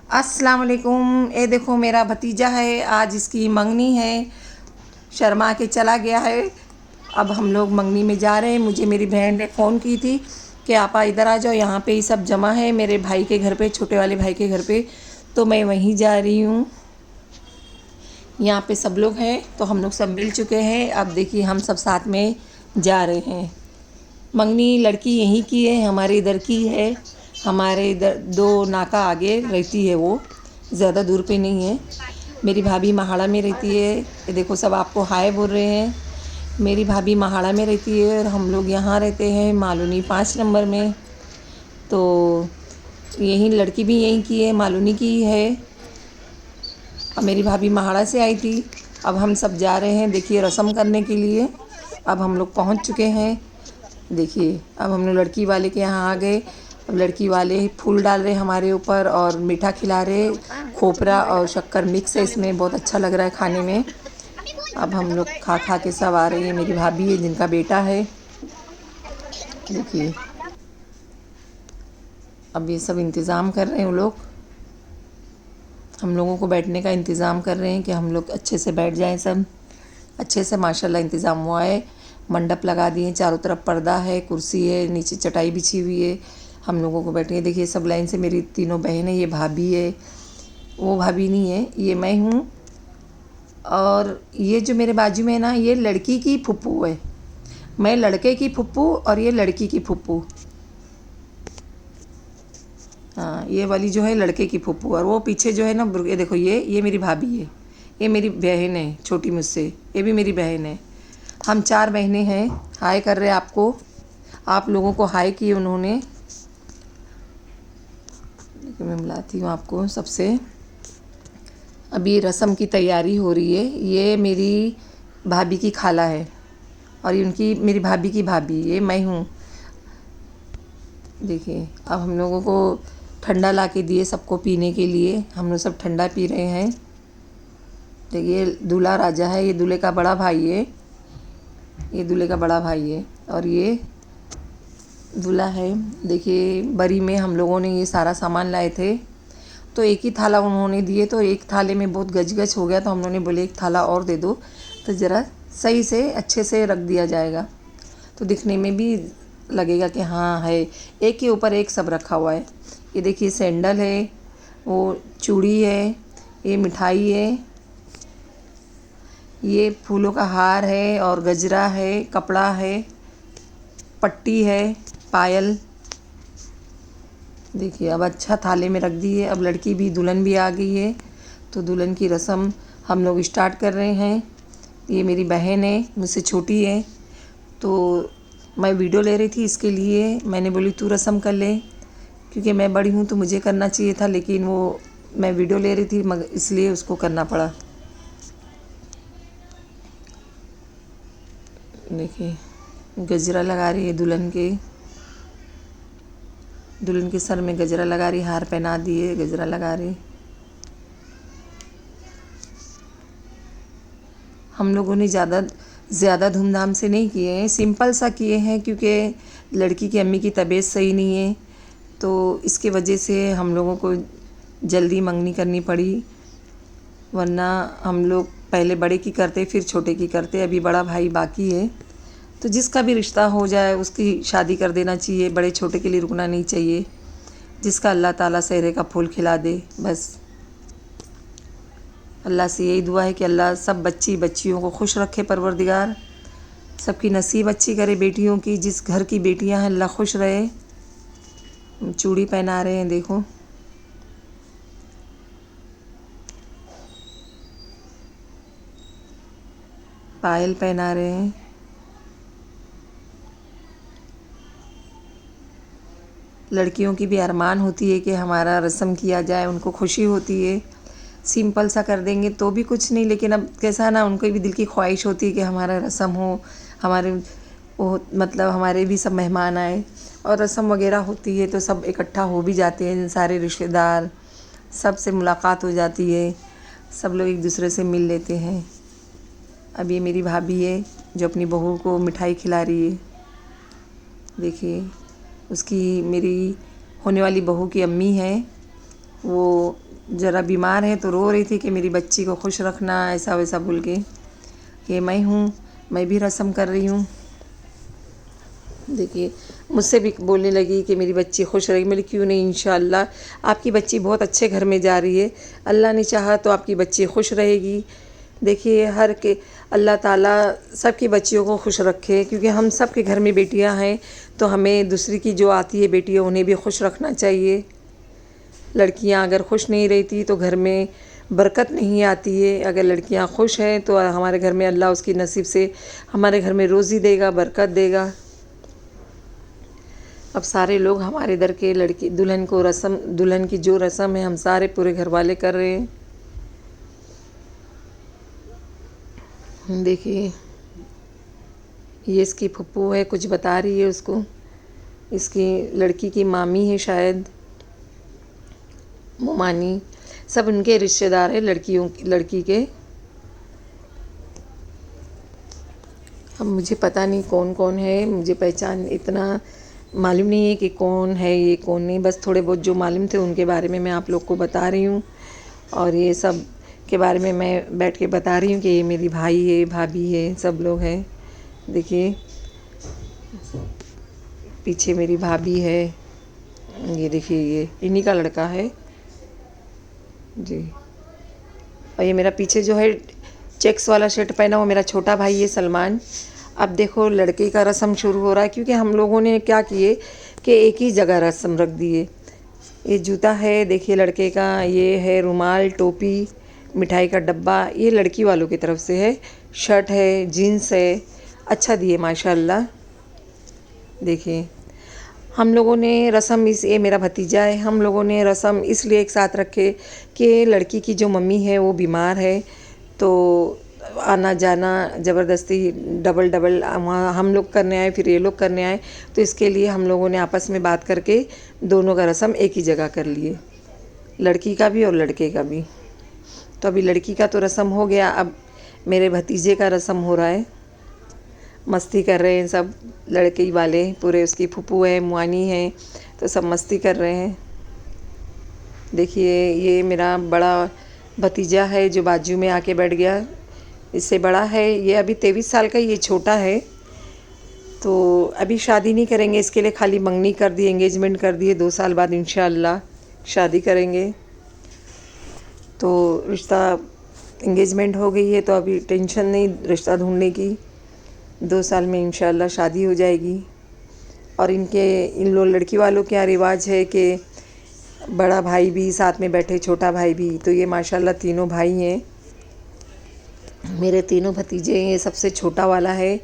अस्सलाम वालेकुम। ये देखो मेरा भतीजा है, आज इसकी मंगनी है। शर्मा के चला गया है। अब हम लोग मंगनी में जा रहे हैं। मुझे मेरी बहन ने फ़ोन की थी कि आपा इधर आ जाओ, यहाँ पे ही सब जमा है मेरे भाई के घर पे, छोटे वाले भाई के घर पे। तो मैं वहीं जा रही हूँ। यहाँ पे सब लोग हैं, तो हम लोग सब मिल चुके हैं। अब देखिए हम सब साथ में जा रहे हैं। मंगनी लड़की यहीं की है, हमारे इधर की है। हमारे इधर 2 नाका आगे रहती है वो, ज़्यादा दूर पे नहीं है। मेरी भाभी महाड़ा में रहती है। ये देखो सब आपको हाय बोल रहे हैं। मेरी भाभी महाड़ा में रहती है और हम लोग यहाँ रहते हैं मालूनी 5 नंबर में। तो यहीं लड़की भी यहीं की है, मालूनी की है। अब मेरी भाभी महाड़ा से आई थी। अब हम सब जा रहे हैं देखिए रस्म करने के लिए। अब हम लोग पहुँच चुके हैं। देखिए अब हम लोग लड़की वाले के यहाँ आ गए। अब लड़की वाले फूल डाल रहे हमारे ऊपर और मीठा खिला रहे। खोपरा और शक्कर मिक्स है इसमें, बहुत अच्छा लग रहा है खाने में। अब हम लोग खा खा के सब आ रहे हैं। मेरी भाभी है जिनका बेटा है। देखिए अब ये सब इंतज़ाम कर रहे हैं वो लोग। हम लोगों को बैठने का इंतज़ाम कर रहे हैं कि हम लोग अच्छे से बैठ जाएं। सब अच्छे से माशाल्लाह इंतज़ाम हुआ है। मंडप लगा दिए, चारों तरफ पर्दा है, कुर्सी है, नीचे चटाई बिछी हुई है। हम लोगों को बैठने देखिए सब लाइन से। मेरी तीनों बहन है, ये भाभी है, वो भाभी नहीं है, ये मैं हूँ। और ये जो मेरे बाजू में है ना, ये लड़की की फुप्पू है। मैं लड़के की फुप्पू और ये लड़की की फुप्पू। हाँ, ये वाली जो है लड़के की फुप्पू, और वो पीछे जो है ना, ये देखो ये मेरी भाभी है, ये मेरी बहन है छोटी मुझसे, ये भी मेरी बहन है। हम 4 बहनें हैं। हाय कर रहे आपको, आप लोगों को हाय किए उन्होंने। देखिए मैं मिलाती हूँ आपको सबसे। अभी रस्म की तैयारी हो रही है। ये मेरी भाभी की खाला है और ये उनकी मेरी भाभी की भाभी, ये मैं हूँ। देखिए अब हम लोगों को ठंडा ला के दिए सबको पीने के लिए। हम लोग सब ठंडा पी रहे हैं। देखिए दूल्हा राजा है, ये दूल्हे का बड़ा भाई है, ये दूल्हे का बड़ा भाई है और ये दूल्हा है। देखिए बरी में हम लोगों ने ये सारा सामान लाए थे, तो एक ही थाला उन्होंने दिए, तो एक थाले में बहुत गच हो गया, तो हम लोगों ने बोले एक थाला और दे दो, तो ज़रा सही से अच्छे से रख दिया जाएगा, तो दिखने में भी लगेगा कि हाँ है, एक के ऊपर एक सब रखा हुआ है। ये देखिए सैंडल है, वो चूड़ी है, ये मिठाई है, ये फूलों का हार है और गजरा है, कपड़ा है, पट्टी है, पायल। देखिए अब अच्छा थाले में रख दी है। अब लड़की भी, दुल्हन भी आ गई है, तो दुल्हन की रस्म हम लोग स्टार्ट कर रहे हैं। ये मेरी बहन है, मुझसे छोटी है, तो मैं वीडियो ले रही थी, इसके लिए मैंने बोली तू रस्म कर ले, क्योंकि मैं बड़ी हूँ तो मुझे करना चाहिए था, लेकिन वो मैं वीडियो ले रही थी मगर इसलिए उसको करना पड़ा। देखिए गजरा लगा रही है दुल्हन के सर में गजरा लगा रही, हार पहना दिए, गजरा लगा रही। हम लोगों ने ज़्यादा धूमधाम से नहीं किए हैं, सिंपल सा किए हैं, क्योंकि लड़की की अम्मी की तबीयत सही नहीं है, तो इसके वजह से हम लोगों को जल्दी मंगनी करनी पड़ी। वरना हम लोग पहले बड़े की करते फिर छोटे की करते, अभी बड़ा भाई बाकी है, तो जिसका भी रिश्ता हो जाए उसकी शादी कर देना चाहिए, बड़े छोटे के लिए रुकना नहीं चाहिए। जिसका अल्लाह ताला सेहरे का फूल खिला दे, बस अल्लाह से यही दुआ है कि अल्लाह सब बच्चियों को खुश रखे, परवरदिगार सबकी नसीब अच्छी करे बेटियों की। जिस घर की बेटियां हैं अल्लाह खुश रहे। चूड़ी पहना रहे हैं, देखो पायल पहना रहे हैं। लड़कियों की भी अरमान होती है कि हमारा रस्म किया जाए, उनको खुशी होती है। सिंपल सा कर देंगे तो भी कुछ नहीं, लेकिन अब कैसा ना, उनको भी दिल की ख्वाहिश होती है कि हमारा रस्म हो, हमारे वो मतलब हमारे भी सब मेहमान आए, और रस्म वगैरह होती है तो सब इकट्ठा हो भी जाते हैं, सारे रिश्तेदार, सब से मुलाकात हो जाती है, सब लोग एक दूसरे से मिल लेते हैं। अब ये मेरी भाभी है जो अपनी बहू को मिठाई खिला रही है। देखिए उसकी, मेरी होने वाली बहू की अम्मी है, वो ज़रा बीमार है तो रो रही थी कि मेरी बच्ची को खुश रखना, ऐसा वैसा बोल के। ये मैं हूँ, मैं भी रस्म कर रही हूँ। देखिए, मुझसे भी बोलने लगी कि मेरी बच्ची खुश रहेगी। मेरी क्यों नहीं, इंशाअल्लाह आपकी बच्ची बहुत अच्छे घर में जा रही है। अल्लाह ने चाहा तो आपकी बच्ची खुश रहेगी। देखिए, हर के अल्लाह ताला सबकी बच्चियों को खुश रखे, क्योंकि हम सब के घर में बेटियां हैं, तो हमें दूसरी की जो आती है बेटियां उन्हें भी खुश रखना चाहिए। लड़कियां अगर खुश नहीं रहती तो घर में बरकत नहीं आती है। अगर लड़कियां खुश हैं तो हमारे घर में अल्लाह उसकी नसीब से हमारे घर में रोज़ी देगा, बरकत देगा। अब सारे लोग हमारे इधर के लड़की दुल्हन को रस्म, दुल्हन की जो रस्म है हम सारे पूरे घर वाले कर रहे हैं। देखिए, ये इसकी फुप्पू है, कुछ बता रही है उसको। इसकी लड़की की मामी है शायद, मोमानी, सब उनके रिश्तेदार हैं लड़की के। अब मुझे पता नहीं कौन कौन है, मुझे पहचान इतना मालूम नहीं है कि कौन है ये कौन नहीं। बस थोड़े बहुत जो मालूम थे उनके बारे में मैं आप लोग को बता रही हूँ, और ये सब के बारे में मैं बैठ के बता रही हूँ कि ये मेरी भाई है, भाभी है, सब लोग हैं। देखिए, पीछे मेरी भाभी है। ये देखिए, ये इन्हीं का लड़का है जी। और ये मेरा पीछे जो है चेक्स वाला शर्ट पहना वो मेरा छोटा भाई है, सलमान। अब देखो, लड़के का रस्म शुरू हो रहा है, क्योंकि हम लोगों ने क्या किए कि एक ही जगह रस्म रख दिए। ये जूता है देखिए लड़के का, ये है रुमाल, टोपी, मिठाई का डब्बा, ये लड़की वालों की तरफ से है। शर्ट है, जीन्स है, अच्छा दिए माशाल्लाह। देखिए, हम लोगों ने रस्म ये मेरा भतीजा है, हम लोगों ने रस्म इसलिए एक साथ रखे कि लड़की की जो मम्मी है वो बीमार है, तो आना जाना ज़बरदस्ती डबल डबल वहाँ हम लोग करने आए, फिर ये लोग करने आए, तो इसके लिए हम लोगों ने आपस में बात करके दोनों का रस्म एक ही जगह कर लिए, लड़की का भी और लड़के का भी। तो अभी लड़की का तो रस्म हो गया, अब मेरे भतीजे का रस्म हो रहा है। मस्ती कर रहे हैं सब लड़के वाले पूरे, उसकी फूफू है, मुआनी है, तो सब मस्ती कर रहे हैं। देखिए, ये मेरा बड़ा भतीजा है जो बाजू में आके बैठ गया। इससे बड़ा है ये, अभी 23 साल का, ये छोटा है। तो अभी शादी नहीं करेंगे, इसके लिए खाली मंगनी कर दी, एंगेजमेंट कर दिए। 2 साल बाद इंशाअल्लाह शादी करेंगे। तो रिश्ता एंगेजमेंट हो गई है, तो अभी टेंशन नहीं रिश्ता ढूंढने की। 2 साल में इंशाअल्लाह शादी हो जाएगी। और इन लोग लड़की वालों के यहाँ रिवाज है कि बड़ा भाई भी साथ में बैठे, छोटा भाई भी। तो ये माशाल्लाह तीनों भाई हैं, मेरे तीनों भतीजे हैं। ये सबसे छोटा वाला है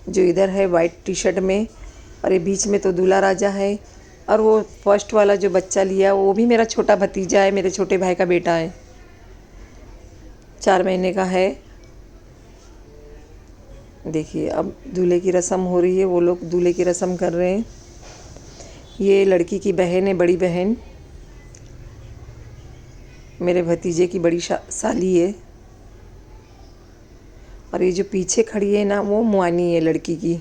जो इधर है वाइट टी शर्ट में, और ये बीच में तो दूल्हा राजा है। और वो फर्स्ट वाला जो बच्चा लिया वो भी मेरा छोटा भतीजा है, मेरे छोटे भाई का बेटा है, 4 महीने का है। देखिए, अब दूल्हे की रस्म हो रही है, वो लोग दूल्हे की रस्म कर रहे हैं। ये लड़की की बहन है, बड़ी बहन, मेरे भतीजे की बड़ी साली है। और ये जो पीछे खड़ी है ना, वो मुआनी है लड़की की।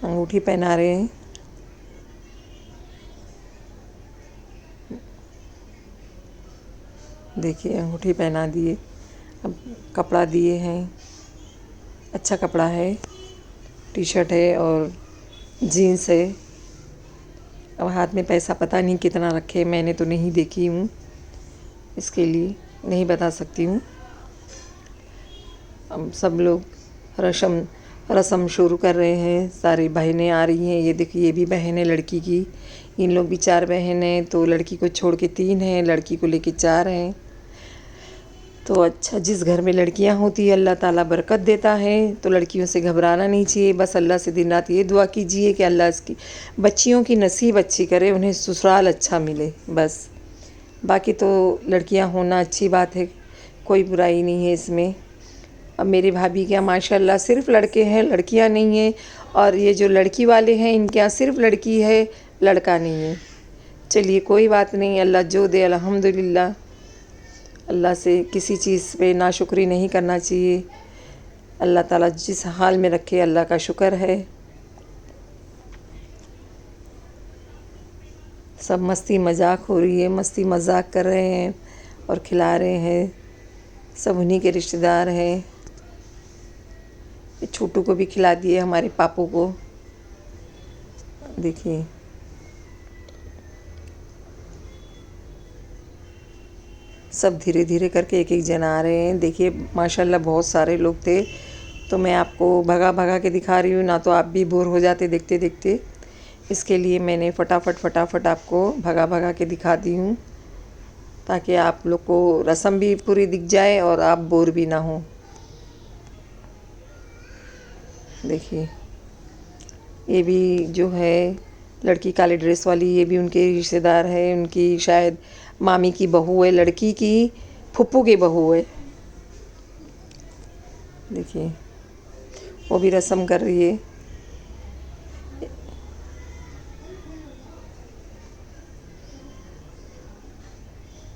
अंगूठी पहना रहे हैं। देखिए, अंगूठी पहना दिए, अब कपड़ा दिए हैं, अच्छा कपड़ा है, टी शर्ट है और जीन्स है। अब हाथ में पैसा पता नहीं कितना रखे, मैंने तो नहीं देखी हूँ, इसके लिए नहीं बता सकती हूँ। अब सब लोग रस्म शुरू कर रहे हैं, सारी बहनें आ रही हैं। ये देखिए, ये भी बहन है लड़की की, इन लोग भी 4 बहन हैं। तो लड़की को छोड़ के 3 हैं, लड़की को लेके 4 हैं। तो अच्छा, जिस घर में लड़कियां होती है अल्लाह ताला बरकत देता है, तो लड़कियों से घबराना नहीं चाहिए। बस अल्लाह से दिन रात ये दुआ कीजिए कि अल्लाह इसकी बच्चियों की नसीब अच्छी करे, उन्हें ससुराल अच्छा मिले बस। बाकी तो लड़कियां होना अच्छी बात है, कोई बुराई नहीं है इसमें। अब मेरी भाभी के यहाँ माशाल्लाह सिर्फ लड़के हैं, लड़कियां नहीं हैं। और ये जो लड़की वाले हैं इनके यहाँ सिर्फ लड़की है, लड़का नहीं है। चलिए, कोई बात नहीं, अल्लाह जो दे अल्हम्दुलिल्लाह। अल्लाह से किसी चीज़ पे नाशुक्री नहीं करना चाहिए। अल्लाह ताला जिस हाल में रखे, अल्लाह का शुक्र है। सब मस्ती मजाक हो रही है, मस्ती मजाक कर रहे हैं और खिला रहे हैं। सब उन्हीं के रिश्तेदार हैं। ये छोटू को भी खिला दिए, हमारे पापू को। देखिए सब धीरे धीरे करके एक एक जन आ रहे हैं। देखिए माशाल्लाह बहुत सारे लोग थे, तो मैं आपको भगा भगा के दिखा रही हूँ, ना तो आप भी बोर हो जाते देखते देखते। इसके लिए मैंने फटाफट आपको भगा भगा के दिखा दी हूँ, ताकि आप लोग को रस्म भी पूरी दिख जाए और आप बोर भी ना हो। देखिए ये भी जो है लड़की काले ड्रेस वाली, ये भी उनके रिश्तेदार है। उनकी शायद मामी की बहू है, लड़की की फुप्पू की बहू है। देखिए वो भी रस्म कर रही है।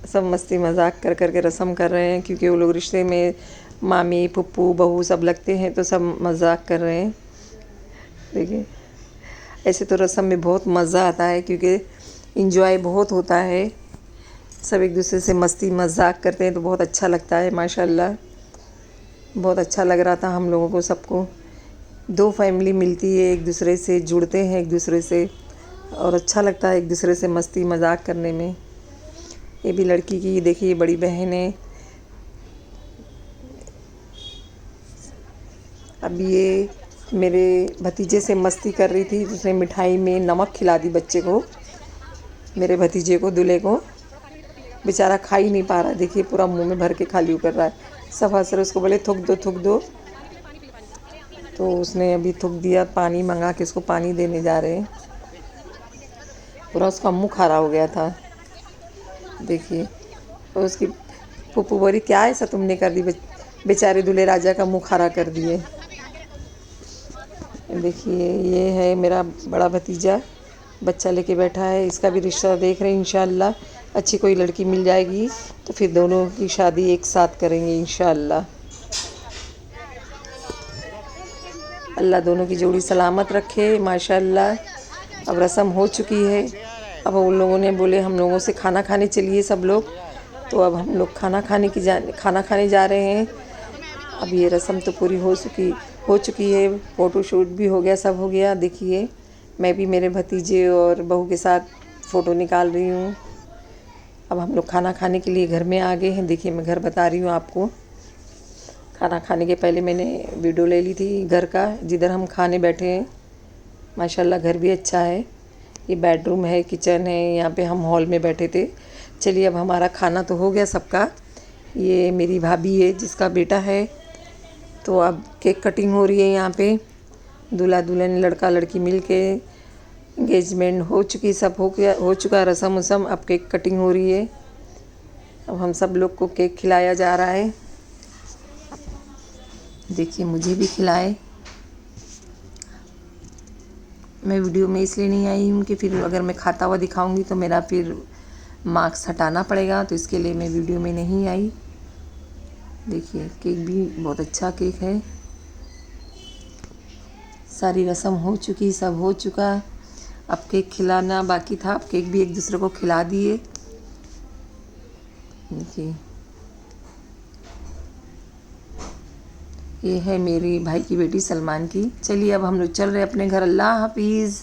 सब मस्ती मजाक कर कर के रस्म कर रहे हैं, क्योंकि वो लोग रिश्ते में मामी फुप्पू बहू सब लगते हैं, तो सब मजाक कर रहे हैं। देखिए ऐसे तो रस्म में बहुत मज़ा आता है, क्योंकि इंजॉय बहुत होता है। सब एक दूसरे से मस्ती मजाक करते हैं तो बहुत अच्छा लगता है। माशाल्लाह बहुत अच्छा लग रहा था हम लोगों को, सबको। दो फैमिली मिलती है, एक दूसरे से जुड़ते हैं एक दूसरे से, और अच्छा लगता है एक दूसरे से मस्ती मजाक करने में। ये भी लड़की की देखिए बड़ी बहन है। अब ये मेरे भतीजे से मस्ती कर रही थी, उसने मिठाई में नमक खिला दी बच्चे को, मेरे भतीजे को, दूल्हे को। बेचारा खा ही नहीं पा रहा, देखिए पूरा मुंह में भर के खाली कर रहा है। सब हंस रहे, उसको बोले थूक दो, तो उसने अभी थूक दिया। पानी मंगा के उसको पानी देने जा रहे हैं। पूरा उसका मुंह खारा हो गया था। देखिए और उसकी फूफू बोली क्या ऐसा तुमने कर दी, बेचारे दूल्हे राजा का मुंह खारा कर दिए। देखिए ये है मेरा बड़ा भतीजा, बच्चा लेके बैठा है। इसका भी रिश्ता देख रहे हैं। इंशाअल्लाह अच्छी कोई लड़की मिल जाएगी तो फिर दोनों की शादी एक साथ करेंगे इंशाअल्लाह। अल्लाह दोनों की जोड़ी सलामत रखे माशाअल्लाह। अब रस्म हो चुकी है। अब उन लोगों ने बोले हम लोगों से खाना खाने चलिए सब लोग, तो अब हम लोग खाना खाने जा रहे हैं। अब ये रस्म तो पूरी हो चुकी है। फ़ोटो शूट भी हो गया, सब हो गया। देखिए मैं भी मेरे भतीजे और बहू के साथ फ़ोटो निकाल रही हूँ। अब हम लोग खाना खाने के लिए घर में आ गए हैं। देखिए मैं घर बता रही हूँ आपको। खाना खाने के पहले मैंने वीडियो ले ली थी घर का, जिधर हम खाने बैठे हैं। माशाल्लाह घर भी अच्छा है। ये बेडरूम है, किचन है, यहाँ पे हम हॉल में बैठे थे। चलिए अब हमारा खाना तो हो गया सबका। ये मेरी भाभी है जिसका बेटा है, तो अब केक कटिंग हो रही है यहाँ पे। दूल्हा दुल्हन लड़का लड़की मिल के इंगेजमेंट हो चुकी, सब हो चुका रस्म वस्म। अब केक कटिंग हो रही है। अब हम सब लोग को केक खिलाया जा रहा है। देखिए मुझे भी खिलाए। मैं वीडियो में इसलिए नहीं आई हूँ कि फिर अगर मैं खाता हुआ दिखाऊंगी तो मेरा फिर मार्क्स हटाना पड़ेगा, तो इसके लिए मैं वीडियो में नहीं आई। देखिए केक भी बहुत अच्छा केक है। सारी रस्म हो चुकी, सब हो चुका। अब केक खिलाना बाकी था। अब केक भी एक दूसरे को खिला दिए। देखिए ये है मेरी भाई की बेटी सलमान की। चलिए अब हम लोग चल रहे अपने घर। अल्लाह हाफिज़।